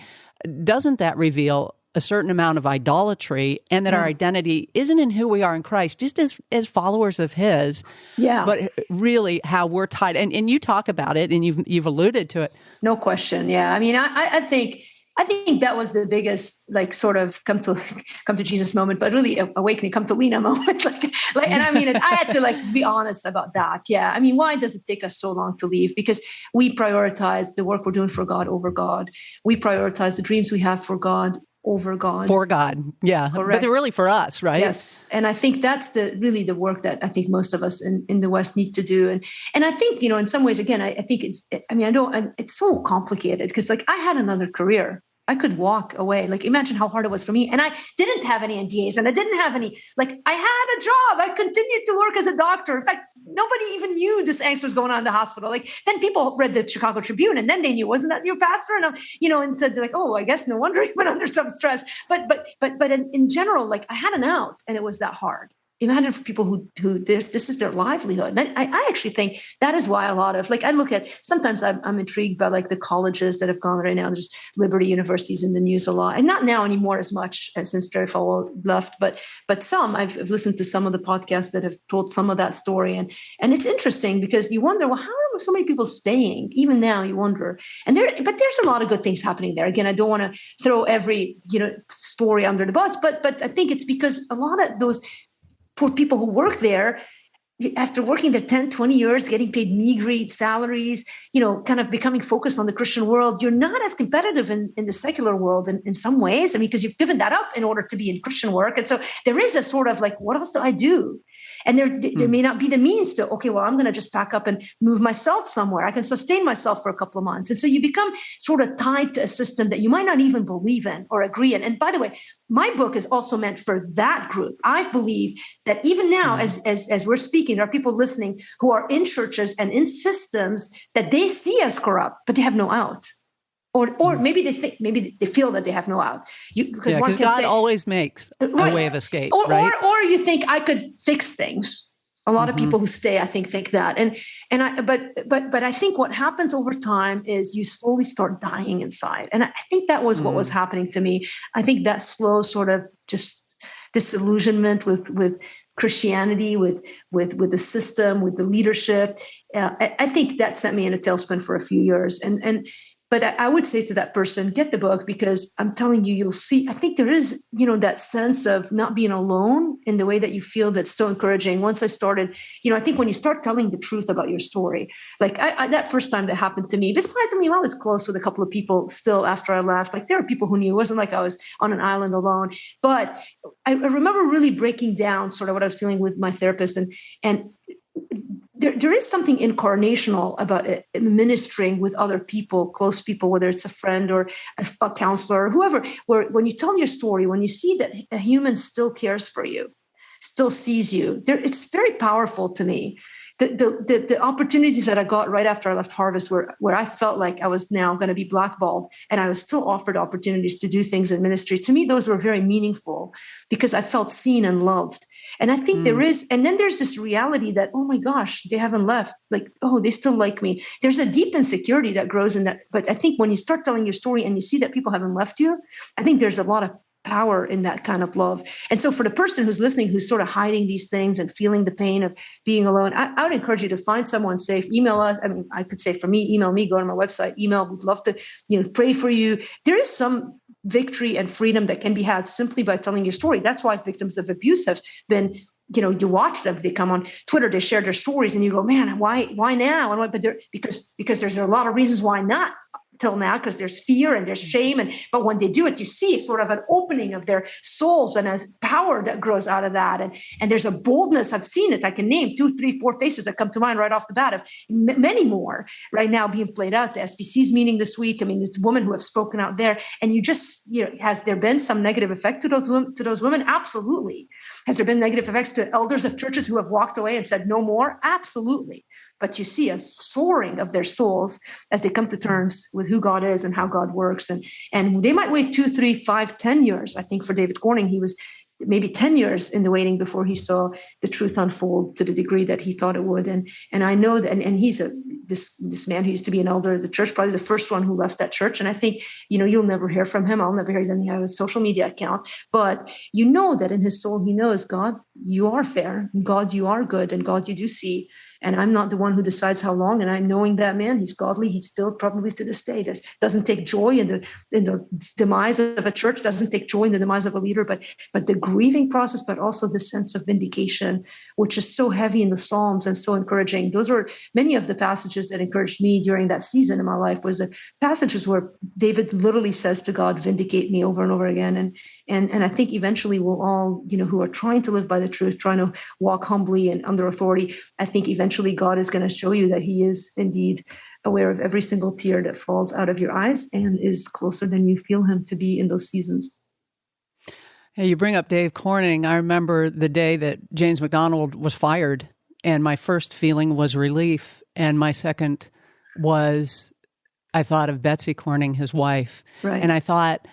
A: doesn't that reveal a certain amount of idolatry and that our identity isn't in who we are in Christ, just as followers of his, but really how we're tied. And you talk about it and you've alluded to it.
B: No question. Yeah. I mean, I think that was the biggest, like, sort of come to Jesus moment, but really awakening, come to Lena moment. And I mean, I had to be honest about that. Yeah. I mean, why does it take us so long to leave? Because we prioritize the work we're doing for God over God. We prioritize the dreams we have for God over God. For God, yeah. Correct. But they're really for us, right? Yes. And I think that's really the work that I think most of us in the West need to do. And I think, in some ways, again, I think it's so complicated because I had another career. I could walk away. Imagine how hard it was for me. And I didn't have any NDAs and I didn't have any, I had a job. I continued to work as a doctor. In fact, nobody even knew this angst was going on in the hospital. Then people read the Chicago Tribune and then they knew, wasn't that your pastor? And, and said, oh, I guess no wonder he went under some stress. But in general, I had an out and it was that hard. Imagine for people who this is their livelihood. And I actually think that is why a lot of, I look at, sometimes I'm intrigued by the colleges that have gone right now. There's Liberty Universities in the news a lot, and not now anymore as much since Jerry Falwell left, but some, I've listened to some of the podcasts that have told some of that story. And it's interesting because you wonder, well, how are so many people staying? Even now you wonder. But there's a lot of good things happening there. Again, I don't want to throw every, story under the bus, but I think it's because a lot of those poor people who work there, after working there 10, 20 years, getting paid meager salaries, kind of becoming focused on the Christian world, you're not as competitive in the secular world in some ways. I mean, because you've given that up in order to be in Christian work. And so there is a sort of what else do I do? And there may not be the means to, okay, well, I'm going to just pack up and move myself somewhere. I can sustain myself for a couple of months. And so you become sort of tied to a system that you might not even believe in or agree in. And by the way, my book is also meant for that group. I believe that even now, as we're speaking, there are people listening who are in churches and in systems that they see as corrupt, but they have no out. Or maybe they feel that they have no out. Because God always makes a way of escape, right? Or you think I could fix things. A lot of people who stay, I think that. But I think what happens over time is you slowly start dying inside. And I think that was what was happening to me. I think that slow sort of just disillusionment with Christianity, with the system, with the leadership. I think that sent me in a tailspin for a few years. But I would say to that person, get the book, because I'm telling you, you'll see, I think there is, that sense of not being alone in the way that you feel that's so encouraging. Once I started, I think when you start telling the truth about your story, that first time that happened to me, besides, I was close with a couple of people still after I left, there were people who knew. It wasn't like I was on an island alone, but I remember really breaking down sort of what I was feeling with my therapist and there is something incarnational about it, ministering with other people, close people, whether it's a friend or a counselor or whoever, where when you tell your story, when you see that a human still cares for you, still sees you, it's very powerful to me. the opportunities that I got right after I left Harvest where I felt like I was now going to be blackballed and I was still offered opportunities to do things in ministry. To me, those were very meaningful because I felt seen and loved. And I think there is, and then there's this reality that, oh my gosh, they haven't left. Like, oh, they still like me. There's a deep insecurity that grows in that. But I think when you start telling your story and you see that people haven't left you, I think there's a lot of power in that kind of love. And so for the person who's listening, who's sort of hiding these things and feeling the pain of being alone, I would encourage you to find someone safe. Email us. I mean, I could say for me, email me, go to my website, email. We'd love to, pray for you. There is some victory and freedom that can be had simply by telling your story. That's why victims of abuse have been, you watch them, they come on Twitter, they share their stories and you go, man, why now? And but because there's a lot of reasons why not till now, because there's fear and there's shame. But when they do it, you see sort of an opening of their souls and a power that grows out of that. And there's a boldness. I've seen it. I can name 2, 3, 4 faces that come to mind right off the bat of many more right now being played out. The SBC's meeting this week. I mean, it's women who have spoken out there, and you just, has there been some negative effect to those women? Absolutely. Has there been negative effects to elders of churches who have walked away and said no more? Absolutely. But you see a soaring of their souls as they come to terms with who God is and how God works. And they might wait 2, 3, 5, 10 years. I think for David Corning, he was maybe 10 years in the waiting before he saw the truth unfold to the degree that he thought it would. And I know that, and he's this man who used to be an elder of the church, probably the first one who left that church. And I think, you'll never hear from him. I'll never hear anything on his social media account, but that in his soul, he knows, God, you are fair. God, you are good. And God, you do see. And I'm not the one who decides how long. And I'm knowing that man, he's godly. He's still probably to this day doesn't take joy in the demise of a church, doesn't take joy in the demise of a leader, but the grieving process, but also the sense of vindication, which is so heavy in the Psalms and so encouraging. Those were many of the passages that encouraged me during that season in my life, was the passages where David literally says to God, vindicate me, over and over again. And I think eventually we'll all, who are trying to live by the truth, trying to walk humbly and under authority, I think eventually God is going to show you that he is indeed aware of every single tear that falls out of your eyes and is closer than you feel him to be in those seasons.
A: Hey, you bring up Dave Corning. I remember the day that James MacDonald was fired, and my first feeling was relief, and my second was I thought of Betsy Corning, his wife,
B: right.
A: And I thought,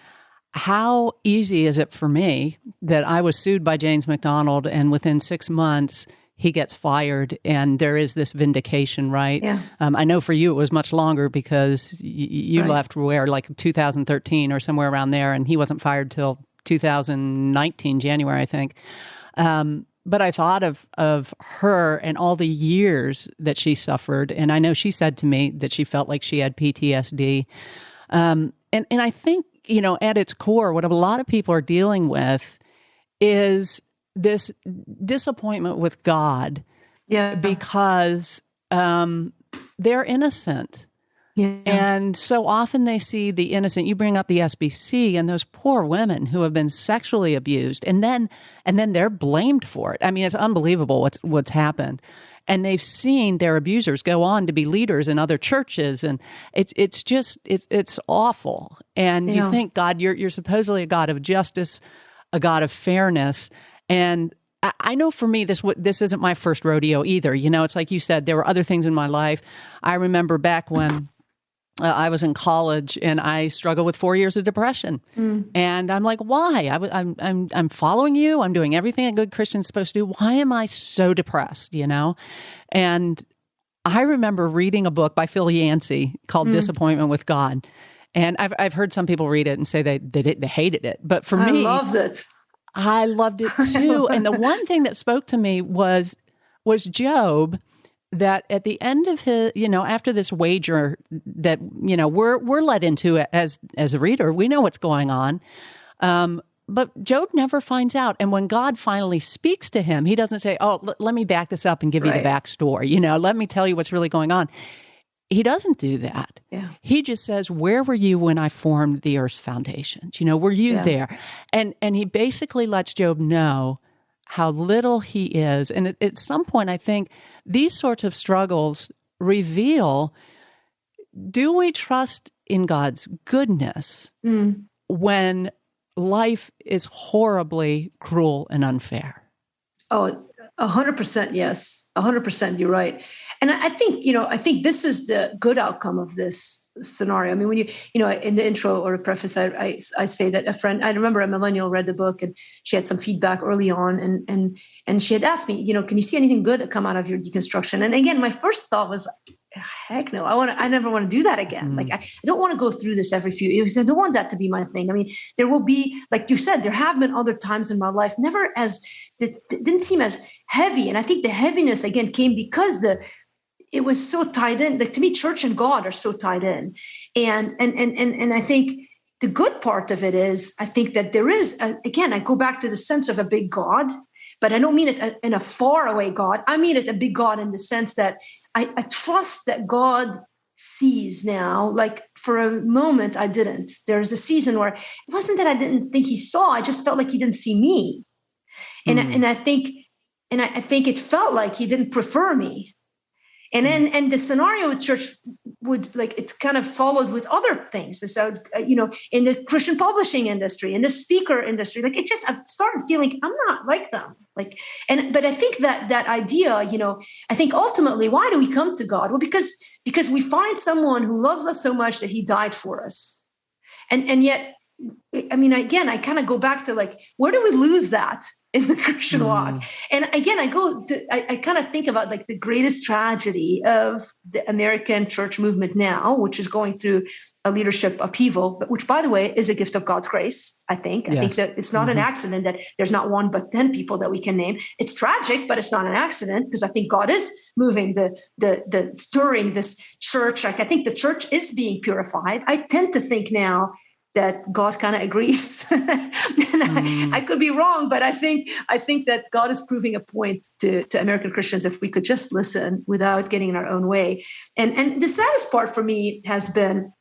A: how easy is it for me that I was sued by James MacDonald, and within 6 months he gets fired, and there is this vindication, right?
B: Yeah.
A: I know for you it was much longer because you
B: right.
A: left like 2013 or somewhere around there, and he wasn't fired till 2019, January, I think. But I thought of her and all the years that she suffered, and I know she said to me that she felt like she had PTSD. And I think, at its core, what a lot of people are dealing with is this disappointment with God, because they're innocent.
B: Yeah.
A: And so often they see the innocent. You bring up the SBC and those poor women who have been sexually abused, and then they're blamed for it. I mean, it's unbelievable what's happened. And they've seen their abusers go on to be leaders in other churches, and it's awful. And you think, God, you're supposedly a God of justice, a God of fairness. And I know for me, this isn't my first rodeo either. It's like you said, there were other things in my life. I remember back when I was in college and I struggled with 4 years of depression. And I'm like, why? I'm following you. I'm doing everything a good Christian's supposed to do. Why am I so depressed, And I remember reading a book by Phil Yancey called Disappointment with God. And I've heard some people read it and say they hated it. But for me,
B: I loved it.
A: I loved it too. And the one thing that spoke to me was Job, that at the end of his, after this wager that, we're led into it as a reader, we know what's going on. But Job never finds out. And when God finally speaks to him, he doesn't say, let me back this up and give you the backstory. Let me tell you what's really going on. He doesn't do that.
B: Yeah.
A: He just says, where were you when I formed the earth's foundations? Were you there? And he basically lets Job know how little he is. And at some point, I think these sorts of struggles reveal, do we trust in God's goodness when life is horribly cruel and unfair?
B: Oh, 100% yes. 100% you're right. And I think, I think this is the good outcome of this scenario. I mean, when in the intro or preface, I say that I remember a millennial read the book and she had some feedback early on and she had asked me, can you see anything good come out of your deconstruction? And again, my first thought was, heck no, I never want to do that again. Like, I don't want to go through this every few years. I don't want that to be my thing. I mean, there will be, like you said, there have been other times in my life, it didn't seem as heavy. And I think the heaviness again came because it was so tied in. Like, to me, church and God are so tied in. And I think the good part of it is, I think that there is, again, I go back to the sense of a big God, but I don't mean it in a far away God. I mean it a big God in the sense that I trust that God sees now. Like, for a moment, I didn't. There's a season where it wasn't that I didn't think he saw. I just felt like he didn't see me. And I think it felt like he didn't prefer me. And then, and the scenario with church would, like, it kind of followed with other things. So, in the Christian publishing industry, in the speaker industry, like, I started feeling I'm not like them. Like, but I think that idea, I think ultimately, why do we come to God? Well, because we find someone who loves us so much that he died for us. And yet, I mean, again, I kind of go back to, like, where do we lose that in the Christian walk? And again, I kind of think about, like, the greatest tragedy of the American church movement now, which is going through a leadership upheaval, but which, by the way, is a gift of God's grace. I think that it's not an accident that there's not one but 10 people that we can name. It's tragic, but it's not an accident, because I think God is moving the stirring this church. Like, I think the church is being purified. I tend to think now that God kind of agrees. And I could be wrong, but I think that God is proving a point to American Christians if we could just listen without getting in our own way. And the saddest part for me has been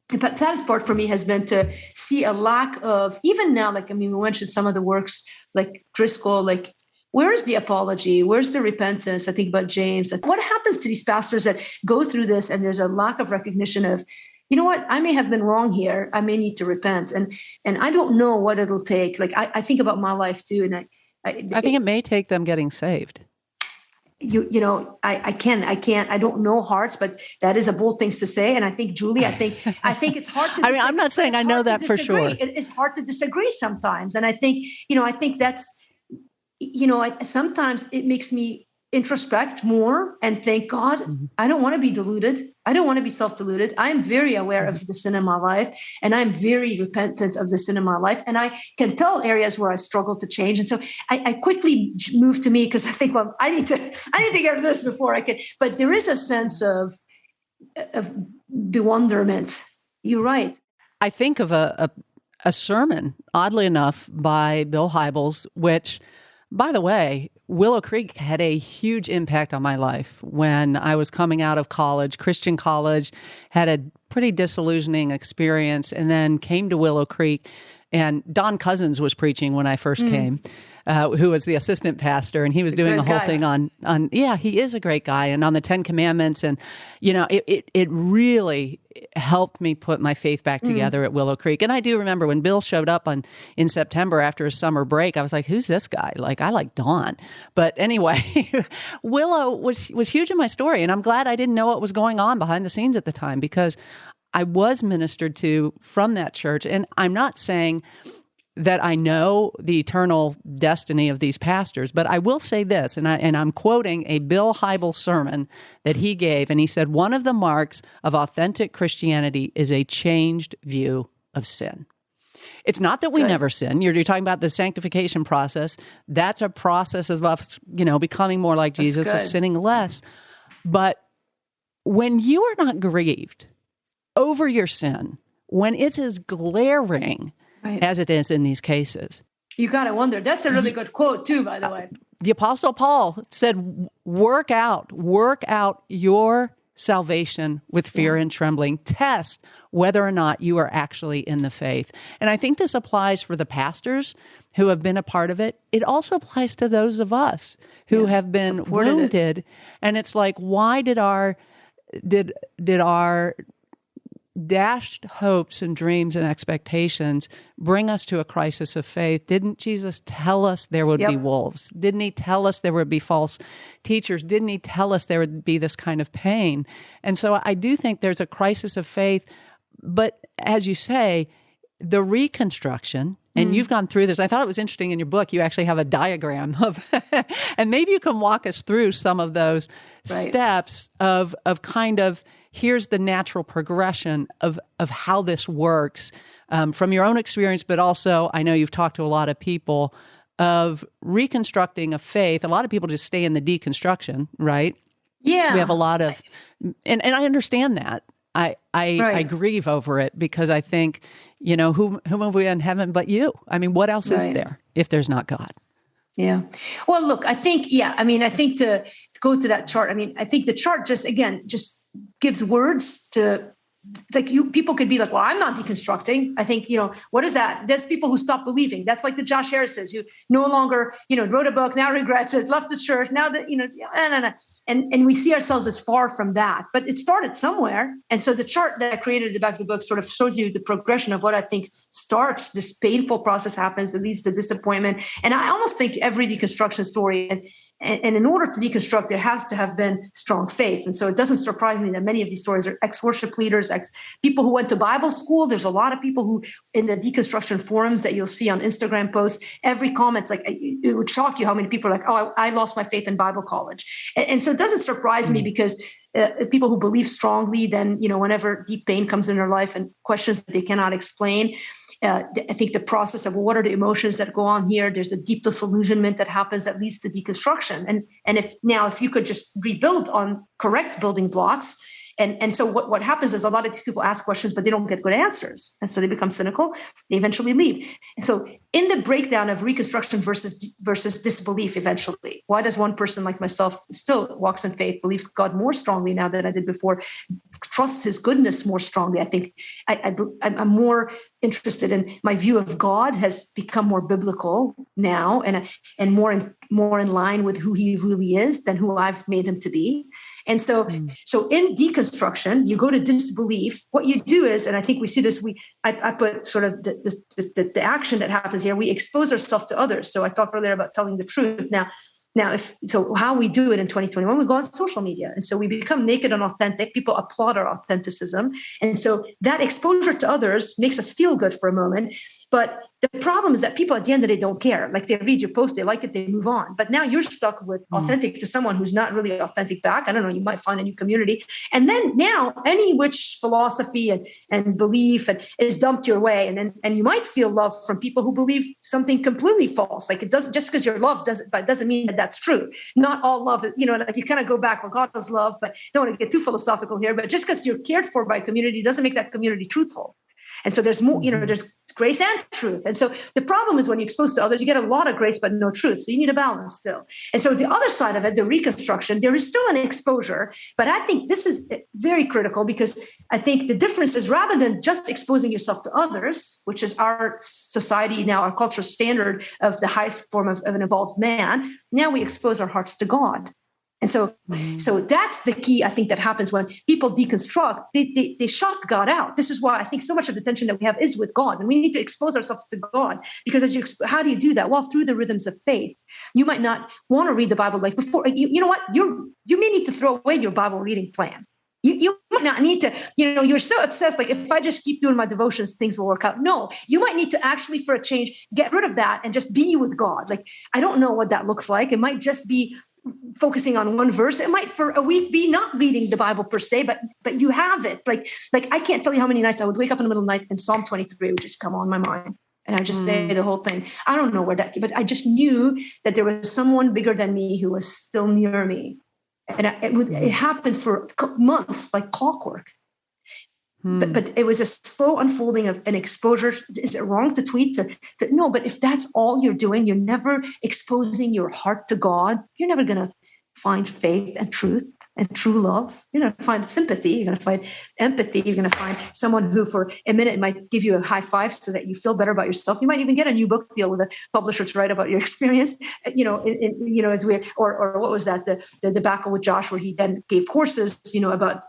B: to see a lack of, even now, like, I mean, we mentioned some of the works like Driscoll, like, where's the apology? Where's the repentance? I think about James. What happens to these pastors that go through this and there's a lack of recognition of, you know what, I may have been wrong here. I may need to repent. And I don't know what it'll take. Like, I think about my life too. And
A: I think it may take them getting saved.
B: I don't know hearts, but that is a bold thing to say. And I think, Julie, I think it's hard to,
A: I mean, I'm not saying I know that for sure.
B: It's hard to disagree sometimes. And I think that's, sometimes it makes me introspect more and thank God, I don't want to be deluded. I don't want to be self-deluded. I'm very aware of the sin in my life, and I'm very repentant of the sin in my life. And I can tell areas where I struggle to change. And so I quickly move to me, because I think, well, I need to get this before I can. But there is a sense of bewilderment. You're right.
A: I think of a sermon, oddly enough, by Bill Hybels, which, by the way, Willow Creek had a huge impact on my life when I was coming out of college, Christian college, had a pretty disillusioning experience, and then came to Willow Creek. And Don Cousins was preaching when I first came, who was the assistant pastor, and he was doing a whole thing on he is a great guy, and on the 10 Commandments. And, it really helped me put my faith back together at Willow Creek. And I do remember when Bill showed up in September after a summer break, I was like, who's this guy? Like, I like Don. But anyway, Willow was huge in my story, and I'm glad I didn't know what was going on behind the scenes at the time, because I was ministered to from that church. And I'm not saying that I know the eternal destiny of these pastors, but I will say this, and I'm quoting a Bill Hybels sermon that he gave, and he said, one of the marks of authentic Christianity is a changed view of sin. It's not that we never sin. You're talking about the sanctification process. That's a process of us, becoming more like Jesus, of sinning less. But when you are not grieved over your sin, when it's as glaring as it is in these cases,
B: you got to wonder. That's a really good quote too, by the way.
A: The Apostle Paul said, work out your salvation with fear and trembling. Test whether or not you are actually in the faith. And I think this applies for the pastors who have been a part of it. It also applies to those of us who have been wounded. And it's like, why did our dashed hopes and dreams and expectations bring us to a crisis of faith. Didn't Jesus tell us there would be wolves? Didn't he tell us there would be false teachers? Didn't he tell us there would be this kind of pain? And so I do think there's a crisis of faith. But as you say, the reconstruction, and you've gone through this. I thought it was interesting in your book, you actually have a diagram of, and maybe you can walk us through some of those steps of kind of, here's the natural progression of how this works from your own experience, but also I know you've talked to a lot of people of reconstructing a faith. A lot of people just stay in the deconstruction, right?
B: Yeah.
A: We have a lot of, and I understand that. I grieve over it because I think, who have we in heaven but you? I mean, what else is there if there's not God?
B: Yeah. Well, look, I think to go to that chart, I think the chart just gives words to, like, people could be like, well, I'm not deconstructing. I think, what is that? There's people who stop believing. That's like the Josh Harrises who no longer, wrote a book, now regrets it, left the church, now that, and we see ourselves as far from that, but it started somewhere. And so the chart that I created at the back of the book sort of shows you the progression of what I think starts. This painful process happens, it leads to disappointment. And I almost think every deconstruction story, and in order to deconstruct, there has to have been strong faith. And so it doesn't surprise me that many of these stories are ex-worship leaders, people who went to Bible school. There's a lot of people who in the deconstruction forums that you'll see on Instagram posts, every comment's like, it would shock you how many people are like, oh, I lost my faith in Bible college. And so it doesn't surprise me because people who believe strongly, then, whenever deep pain comes in their life and questions that they cannot explain, I think the process of what are the emotions that go on here, there's a deep disillusionment that happens that leads to deconstruction. And if you could just rebuild on correct building blocks, and so what happens is a lot of these people ask questions, but they don't get good answers. And so they become cynical. They eventually leave. And so in the breakdown of reconstruction versus disbelief, eventually, why does one person like myself still walks in faith, believes God more strongly now than I did before, trusts his goodness more strongly? I think I'm more interested in, my view of God has become more biblical now and more in line with who he really is than who I've made him to be. And so in deconstruction, you go to disbelief. What you do is, and I think we see this, I put sort of the action that happens here. We expose ourselves to others. So I talked earlier about telling the truth. Now, how we do it in 2021, we go on social media. And so we become naked and authentic. People applaud our authenticism. And so that exposure to others makes us feel good for a moment. But the problem is that people at the end of the day don't care. Like, they read your post, they like it, they move on. But now you're stuck with authentic to someone who's not really authentic back. I don't know, you might find a new community. And then now any which philosophy and belief is dumped your way. And you might feel love from people who believe something completely false. Like, it doesn't, just because you're loved doesn't mean that that's true. Not all love, like, you kind of go back, well, God is love, but don't want to get too philosophical here. But just because you're cared for by a community doesn't make that community truthful. And so there's more, there's grace and truth. And so the problem is when you're exposed to others, you get a lot of grace, but no truth. So you need a balance still. And so the other side of it, the reconstruction, there is still an exposure. But I think this is very critical, because I think the difference is, rather than just exposing yourself to others, which is our society now, our cultural standard of the highest form of an evolved man, now we expose our hearts to God. And so that's the key, I think, that happens when people deconstruct. They shut God out. This is why I think so much of the tension that we have is with God. And we need to expose ourselves to God, because how do you do that? Well, through the rhythms of faith. You might not want to read the Bible like before. You know what? You may need to throw away your Bible reading plan. You might not need to, you're so obsessed, like, if I just keep doing my devotions, things will work out. No, you might need to actually, for a change, get rid of that and just be with God. Like, I don't know what that looks like. It might just be focusing on one verse. It might for a week be not reading the Bible per se, but you have it. Like I can't tell you how many nights I would wake up in the middle of the night and Psalm 23 would just come on my mind. And I just say the whole thing. I don't know where that, but I just knew that there was someone bigger than me who was still near me. And it happened for months, like clockwork. But it was a slow unfolding of an exposure. Is it wrong to tweet? No, but if that's all you're doing, you're never exposing your heart to God. You're never going to find faith and truth. and true love. You're going to find sympathy. You're going to find empathy. You're going to find someone who for a minute might give you a high five so that you feel better about yourself. You might even get a new book deal with a publisher to write about your experience. As weird. Or what was that? The debacle with Josh, where he then gave courses, about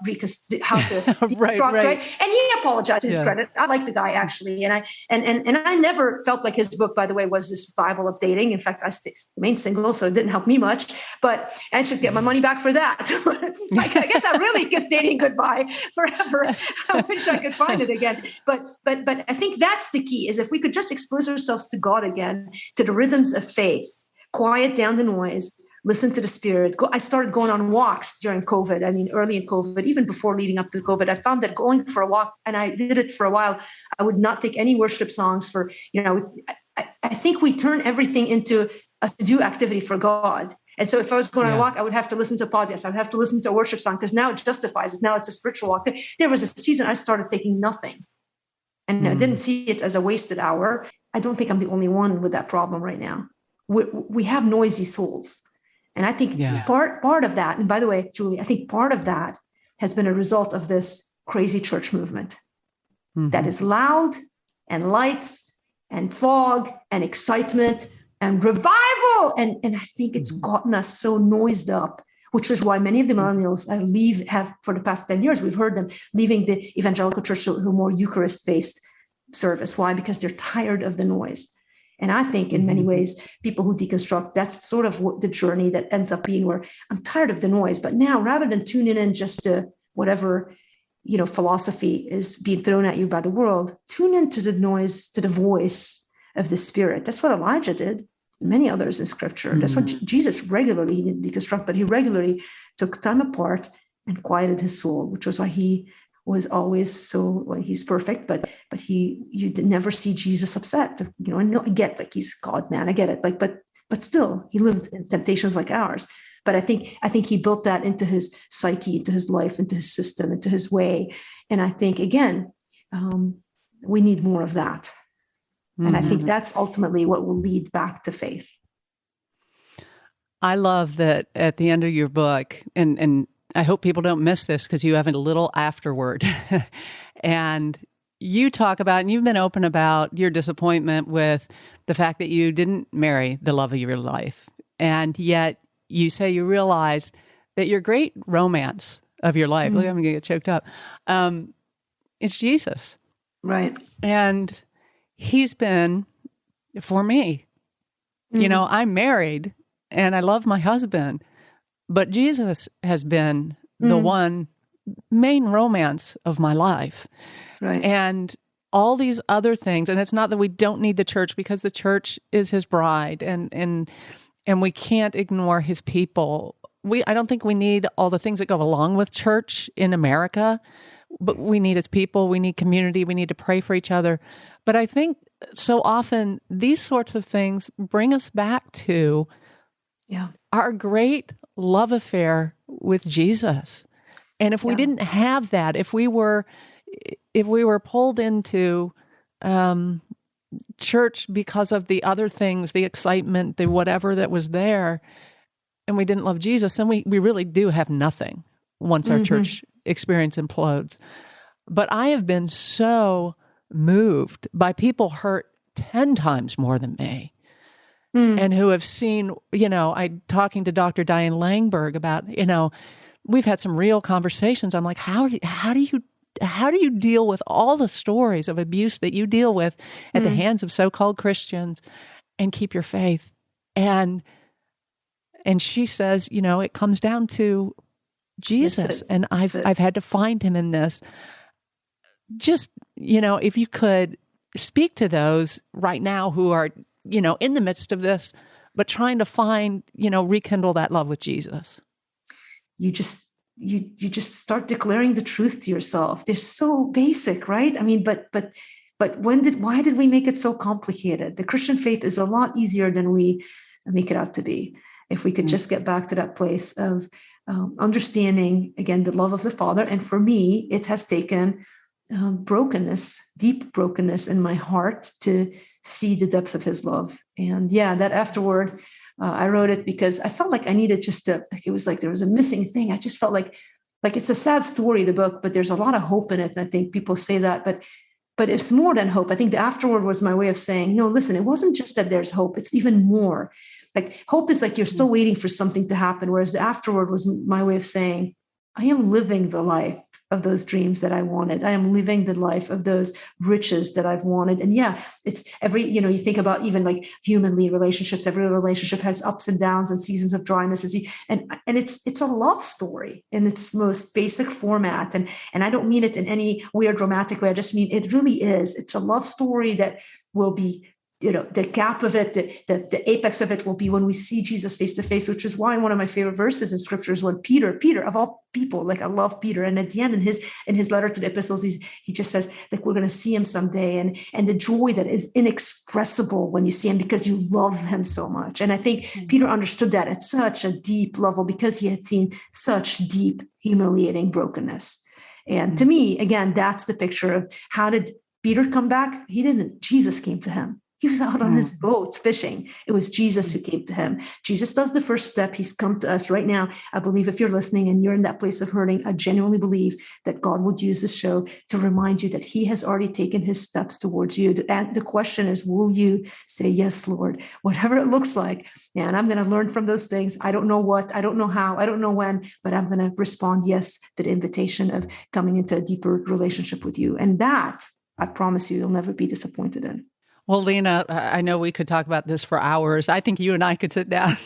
B: how to deconstruct, right? And he apologized to his credit. I like the guy actually. And I never felt like his book, by the way, was this Bible of dating. In fact, I remained single, so it didn't help me much, but I should get my money back for that. I guess I really kiss dating goodbye forever. I wish I could find it again. But I think that's the key, is if we could just expose ourselves to God again, to the rhythms of faith, quiet down the noise, listen to the Spirit. I started going on walks during COVID. I mean, early in COVID, even before leading up to COVID, I found that going for a walk, and I did it for a while, I would not take any worship songs for, I think we turn everything into a to-do activity for God. And so if I was going on a walk, I would have to listen to a podcast. I would have to listen to a worship song, because now it justifies it. Now it's a spiritual walk. There was a season I started taking nothing, and I didn't see it as a wasted hour. I don't think I'm the only one with that problem right now. We have noisy souls. And I think part of that, and by the way, Julie, I think part of that has been a result of this crazy church movement that is loud and lights and fog and excitement and revival. And I think it's gotten us so noised up, which is why many of the millennials have for the past 10 years, we've heard them leaving the evangelical church to a more Eucharist-based service. Why? Because they're tired of the noise. And I think in many ways, people who deconstruct, that's sort of what the journey that ends up being, where I'm tired of the noise. But now, rather than tuning in just to whatever, philosophy is being thrown at you by the world, tune into the noise, to the voice of the Spirit. That's what Elijah did. Many others in Scripture. That's what Jesus regularly, he didn't deconstruct, but he regularly took time apart and quieted his soul, which was why he was always he's perfect, but you did never see Jesus upset. I get, like, he's God, man, I get it. Like, but still, he lived in temptations like ours. But I think he built that into his psyche, into his life, into his system, into his way. And I think, again, we need more of that. And I think that's ultimately what will lead back to faith.
A: I love that at the end of your book, and I hope people don't miss this, because you have a little afterword. And you talk about, and you've been open about your disappointment with the fact that you didn't marry the love of your life. And yet you say you realized that your great romance of your life, look, I'm going to get choked up, it's Jesus.
B: Right.
A: And he's been, for me, I'm married and I love my husband, but Jesus has been the one main romance of my life.
B: Right.
A: And all these other things, and it's not that we don't need the church, because the church is his bride, and we can't ignore his people. I don't think we need all the things that go along with church in America, but we need his people, we need community, we need to pray for each other. But I think so often these sorts of things bring us back to our great love affair with Jesus. And if we didn't have that, if we were pulled into church because of the other things, the excitement, the whatever that was there, and we didn't love Jesus, then we really do have nothing once our church experience implodes. But I have been so moved by people hurt 10 times more than me, and who have seen, I'm talking to Dr. Diane Langberg about, we've had some real conversations. I'm like, how do you deal with all the stories of abuse that you deal with at the hands of so-called Christians and keep your faith? And she says, it comes down to Jesus, and I've had to find him in this. Just, if you could speak to those right now who are, in the midst of this, but trying to find, rekindle that love with Jesus. You just start declaring the truth to yourself. They're so basic, right? I mean, but why did we make it so complicated? The Christian faith is a lot easier than we make it out to be. If we could just get back to that place of understanding, again, the love of the Father. And for me, it has taken brokenness, deep brokenness in my heart to see the depth of his love. And that afterward,
B: I wrote it because I felt like I needed it was like there was a missing thing. I just felt like it's a sad story, the book, but there's a lot of hope in it. And I think people say that, but it's more than hope. I think the afterword was my way of saying, no, listen, it wasn't just that there's hope. It's even more. Like hope is like you're still waiting for something to happen. Whereas the afterword was my way of saying, I am living the life of those dreams that I wanted. I am living the life of those riches that I've wanted. And yeah, it's you think about even like humanly relationships, every relationship has ups and downs and seasons of dryness. And it's a love story in its most basic format. And I don't mean it in any weird romantic way. I just mean it really is. It's a love story that will be, the gap of it, the apex of it will be when we see Jesus face to face, which is why one of my favorite verses in scripture is when Peter of all people, like I love Peter. And at the end in his letter to the epistles, he just says like, we're going to see him someday. And the joy that is inexpressible when you see him because you love him so much. And I think Peter understood that at such a deep level because he had seen such deep, humiliating brokenness. And to me, again, that's the picture of how did Peter come back? He didn't. Jesus came to him. He was out on his boat fishing. It was Jesus who came to him. Jesus does the first step. He's come to us right now. I believe if you're listening and you're in that place of hurting, I genuinely believe that God would use this show to remind you that he has already taken his steps towards you. And the question is, will you say, yes, Lord, whatever it looks like? And I'm going to learn from those things. I don't know what, I don't know how, I don't know when, but I'm going to respond yes to the invitation of coming into a deeper relationship with you. And that, I promise you'll never be disappointed in.
A: Well, Lena, I know we could talk about this for hours. I think you and I could sit down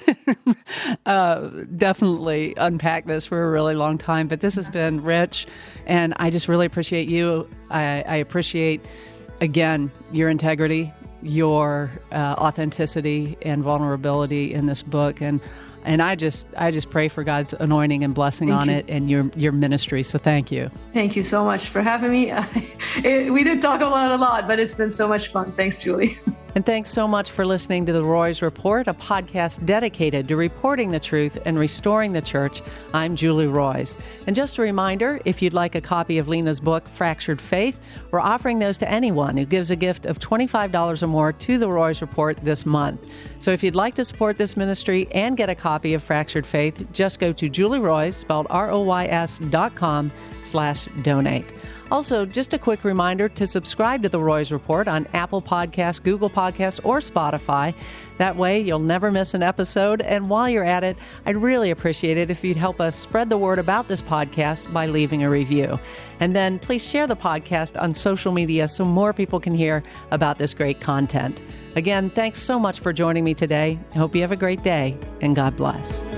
A: definitely unpack this for a really long time. But this has been rich, and I just really appreciate you. I appreciate, again, your integrity, your authenticity and vulnerability in this book. And I just pray for God's anointing and blessing on it and your ministry. So thank you.
B: Thank you so much for having me. We did talk about a lot, but it's been so much fun. Thanks, Julie.
A: And thanks so much for listening to The Roys Report, a podcast dedicated to reporting the truth and restoring the church. I'm Julie Roys. And just a reminder, if you'd like a copy of Lena's book, Fractured Faith, we're offering those to anyone who gives a gift of $25 or more to The Roys Report this month. So if you'd like to support this ministry and get a copy of Fractured Faith, just go to julieroys, spelled ROYS.com/donate. Also, just a quick reminder to subscribe to The Roys Report on Apple Podcasts, Google Podcasts, or Spotify. That way, you'll never miss an episode. And while you're at it, I'd really appreciate it if you'd help us spread the word about this podcast by leaving a review. And then please share the podcast on social media so more people can hear about this great content. Again, thanks so much for joining me today. I hope you have a great day, and God bless.